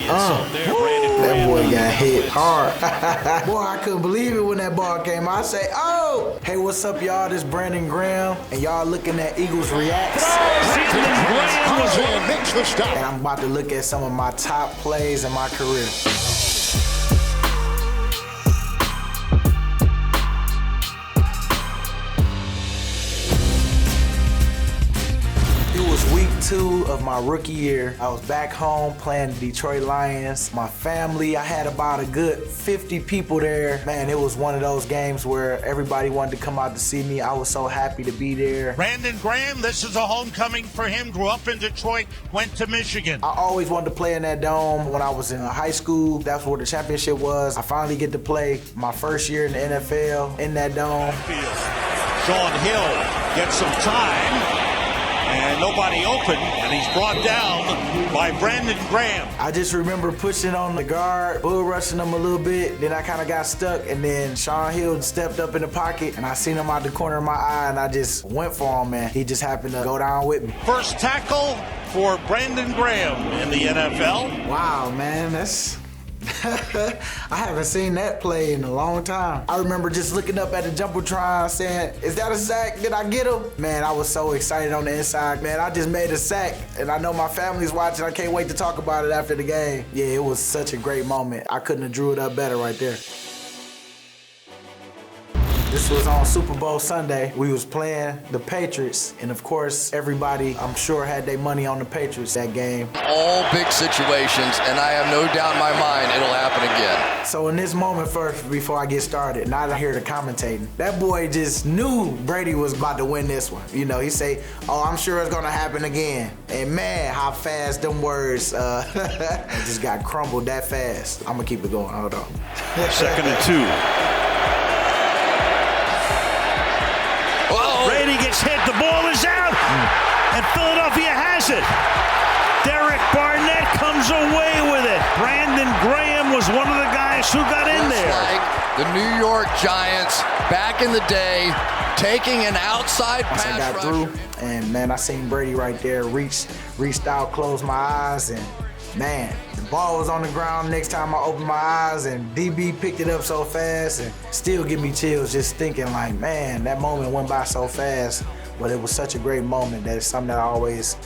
That boy got hit hard. Boy, I couldn't believe it when that ball came. I say, oh! Hey, what's up, y'all? This Brandon Graham, and y'all looking at Eagles Reacts. And I'm about to look at some of my top plays in my career. Week 2 of my rookie year. I was back home playing the Detroit Lions. My family, I had about a good 50 people there. Man, it was one of those games where everybody wanted to come out to see me. I was so happy to be there. Brandon Graham, this is a homecoming for him. Grew up in Detroit, went to Michigan. I always wanted to play in that dome. When I was in high school, that's where the championship was. I finally get to play my first year in the NFL in that dome. Sean Hill gets some time. And nobody open, and he's brought down by Brandon Graham. I just remember pushing on the guard, bull rushing him a little bit, then I kind of got stuck, and then Sean Hill stepped up in the pocket, and I seen him out the corner of my eye, and I just went for him, man. He just happened to go down with me. First tackle for Brandon Graham in the NFL. Wow, man, that's... I haven't seen that play in a long time. I remember just looking up at the Jumbotron saying, is that a sack? Did I get him? Man, I was so excited on the inside. Man, I just made a sack, and I know my family's watching. I can't wait to talk about it after the game. Yeah, it was such a great moment. I couldn't have drew it up better right there. This was on Super Bowl Sunday. We was playing the Patriots, and of course, everybody, I'm sure, had their money on the Patriots that game. All big situations, and I have no doubt in my mind it'll happen again. So in this moment first, before I get started, now that I hear the commentating, that boy just knew Brady was about to win this one. You know, he say, oh, I'm sure it's gonna happen again. And man, how fast them words just got crumbled that fast. I'm gonna keep it going, hold on. 2nd and 2. Brady gets hit, the ball is out, and Philadelphia has it. Derek Barnett comes away with it. Brandon Graham was one of the guys who got in there. Like the New York Giants back in the day, taking an outside pass I got through, and man, I seen Brady right there, reached out, closed my eyes, and man, the ball was on the ground next time I opened my eyes, and DB picked it up so fast, and still give me chills just thinking like, man, that moment went by so fast, but it was such a great moment that it's something that I always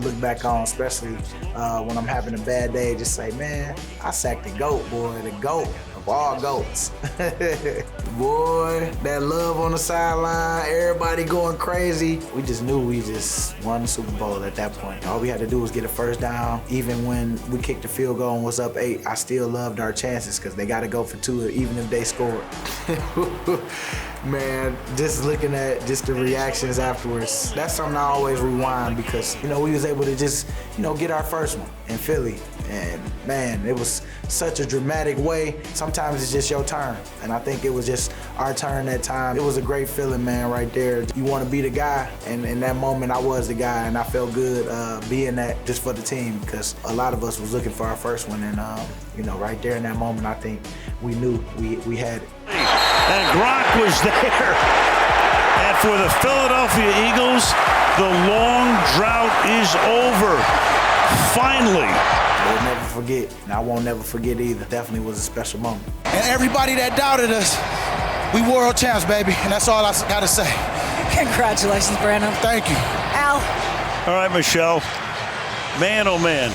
look back on, especially when I'm having a bad day, just say, man, I sacked the GOAT, boy, the GOAT of all GOATs. Boy, that love on the sideline, everybody going crazy. We just knew we just won the Super Bowl at that point. All we had to do was get a first down. Even when we kicked the field goal and was up 8, I still loved our chances because they got to go for 2 even if they scored. Man, just looking at just the reactions afterwards, that's something I always rewind because, you know, we was able to just, you know, get our first one in Philly. And man, it was such a dramatic way. Sometimes it's just your turn. And I think it was just our turn that time. It was a great feeling, man, right there. You want to be the guy, and in that moment I was the guy, and I felt good being that just for the team because a lot of us was looking for our first one. And, you know, right there in that moment, I think we knew we had it. And Gronk was there. And for the Philadelphia Eagles, the long drought is over. Finally. We'll never forget, and I won't never forget either. Definitely was a special moment. And everybody that doubted us, we world champs, baby, and that's all I gotta say. Congratulations, Brandon. Thank you. Al. All right, Michelle. Man, oh man.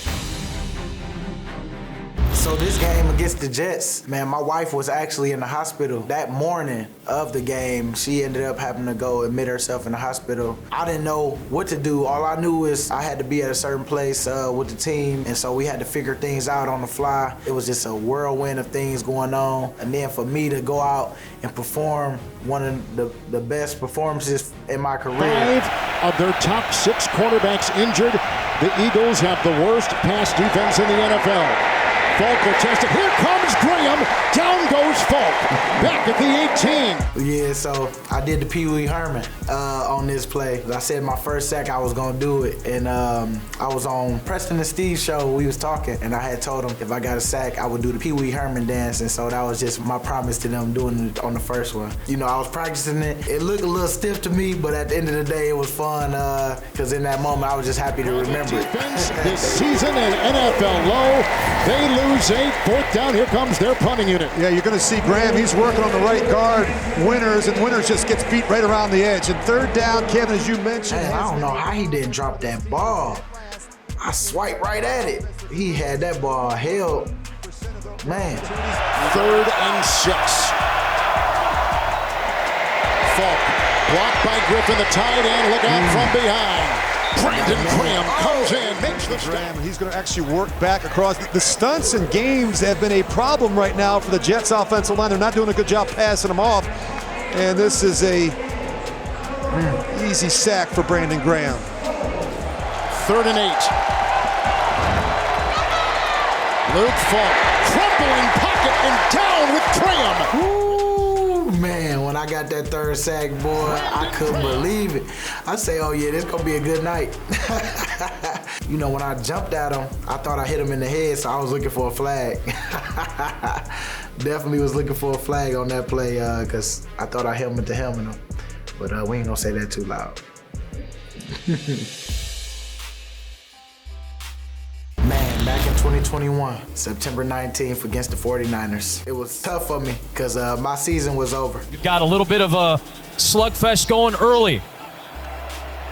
So this game against the Jets, man, my wife was actually in the hospital that morning of the game. She ended up having to go admit herself in the hospital. I didn't know what to do. All I knew is I had to be at a certain place with the team, and so we had to figure things out on the fly. It was just a whirlwind of things going on. And then for me to go out and perform one of the best performances in my career. 5 of their top 6 quarterbacks injured. The Eagles have the worst pass defense in the NFL. Falk will test it. Here comes Graham. Down goes Falk. Back at the 18. Yeah, so I did the Pee Wee Herman on this play. I said my first sack I was gonna do it, and I was on Preston and Steve's show. We was talking, and I had told them if I got a sack, I would do the Pee Wee Herman dance, and so that was just my promise to them doing it on the first one. You know, I was practicing it. It looked a little stiff to me, but at the end of the day, it was fun because in that moment, I was just happy to remember it. This season in NFL low, they lose 8. 4th down, here comes their punting unit. Yeah, you're going to see Graham. He's working on the right guard. Winters just gets beat right around the edge. And 3rd down, Kevin, as you mentioned. Man, I don't know how he didn't drop that ball. I swiped right at it. He had that ball held. Man. 3rd and 6. Falk blocked by Griffin, the tight end. Look out from behind. Brandon Graham comes in, makes the stop. He's going to actually work back across. The stunts and games have been a problem right now for the Jets offensive line. They're not doing a good job passing them off. And this is a easy sack for Brandon Graham. 3rd and 8. Luke Falk, crumbling pocket and down with Graham. Ooh, man, when I got that 3rd sack, boy, I couldn't believe it. I say, oh yeah, this gonna be a good night. You know, when I jumped at him, I thought I hit him in the head, so I was looking for a flag. Definitely was looking for a flag on that play because I thought I helmet to helmet him. But we ain't gonna say that too loud. Man, back in 2021, September 19th against the 49ers. It was tough for me because my season was over. You've got a little bit of a slugfest going early.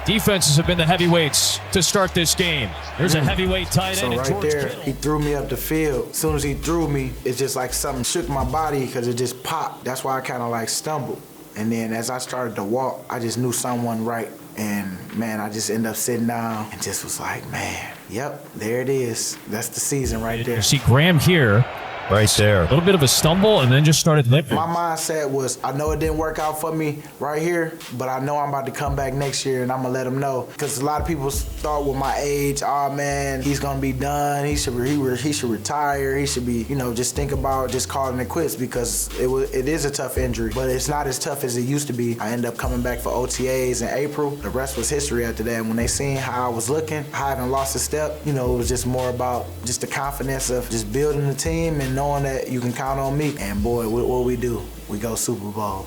Defenses have been the heavyweights to start this game. There's a heavyweight tight end. So right there, he threw me up the field. As soon as he threw me, it's just like something shook my body because it just popped. That's why I kind of like stumbled. And then as I started to walk, I just knew someone right. And man, I just ended up sitting down and just was like, man, yep, there it is. That's the season right there. You see Graham here. Right there. A little bit of a stumble and then just started limping. My mindset was, I know it didn't work out for me right here, but I know I'm about to come back next year and I'm gonna let them know. Because a lot of people thought with my age, oh man, he's gonna be done. He should retire. He should be, you know, just think about just calling it quits because it is a tough injury, but it's not as tough as it used to be. I ended up coming back for OTAs in April. The rest was history after that. When they seen how I was looking, I haven't lost a step. You know, it was just more about just the confidence of just building the team and knowing that you can count on me. And boy, what we do, we go Super Bowl.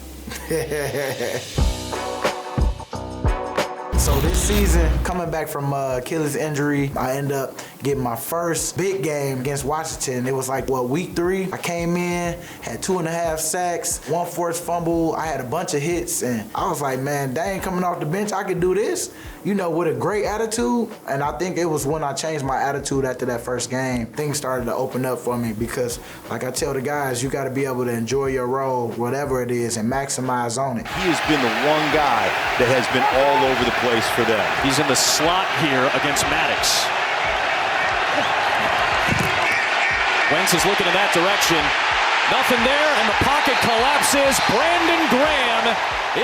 So this season, coming back from Achilles injury, I end up getting my first big game against Washington. It was like, week 3? I came in, had 2.5 sacks, 1 forced fumble. I had a bunch of hits, and I was like, man, dang, coming off the bench, I could do this, you know, with a great attitude. And I think it was when I changed my attitude after that first game, things started to open up for me because, like I tell the guys, you got to be able to enjoy your role, whatever it is, and maximize on it. He has been the one guy that has been all over the place for them. He's in the slot here against Maddox. Wentz is looking in that direction. Nothing there, and the pocket collapses. Brandon Graham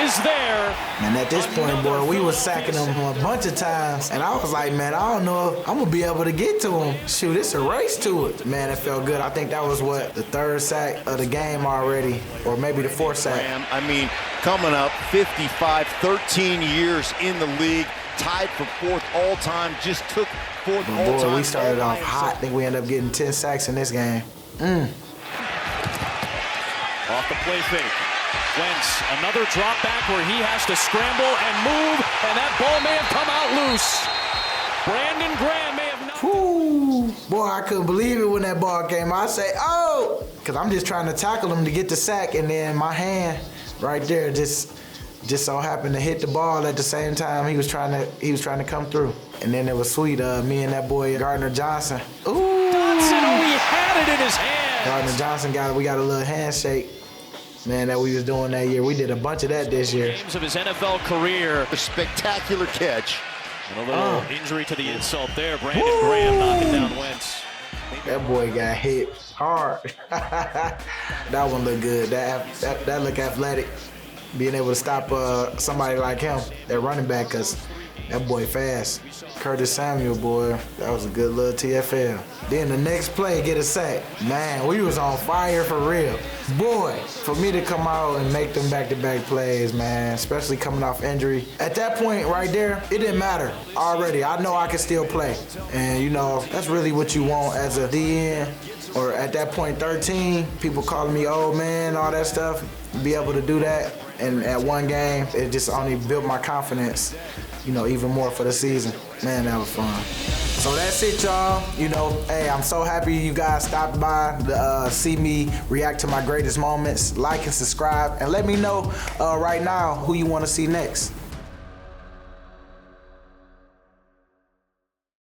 is there. And at this point, boy, we was sacking him a bunch of times. And I was like, man, I don't know if I'm going to be able to get to him. Shoot, it's a race to it. Man, it felt good. I think that was, the 3rd sack of the game already, or maybe the 4th sack. I mean, coming up 55, 13 years in the league, tied for 4th all-time, just took 4th all-time. Boy, we started off hot. I think we ended up getting 10 sacks in this game. Off the play fake. Wentz, another drop back where he has to scramble and move, and that ball may have come out loose. Brandon Graham may have not. Whew. Boy, I couldn't believe it when that ball came. I say, oh, because I'm just trying to tackle him to get the sack, and then my hand right there just so happened to hit the ball at the same time he was trying to come through. And then it was sweet, me and that boy Gardner Johnson. Ooh. Johnson, he had it in his hand. Gardner Johnson we got a little handshake, man, that we was doing that year. We did a bunch of that this year. Games of his NFL career. A spectacular catch. And a little injury to the insult there. Brandon Graham knocking down Wentz. That boy got hit hard. That one looked good. That looked athletic. Being able to stop somebody like him, that running back, because That boy fast. Curtis Samuel, boy, that was a good little TFL. Then the next play, get a sack. Man, we was on fire for real. Boy, for me to come out and make them back-to-back plays, man, especially coming off injury. At that point right there, it didn't matter already. I know I could still play. And, you know, that's really what you want as a DN. Or at that point, 13, people calling me old man, all that stuff. Be able to do that. And at one game, it just only built my confidence, you know, even more for the season. Man, that was fun. So that's it, y'all. You know, hey, I'm so happy you guys stopped by to see me react to my greatest moments. Like and subscribe, and let me know right now who you want to see next.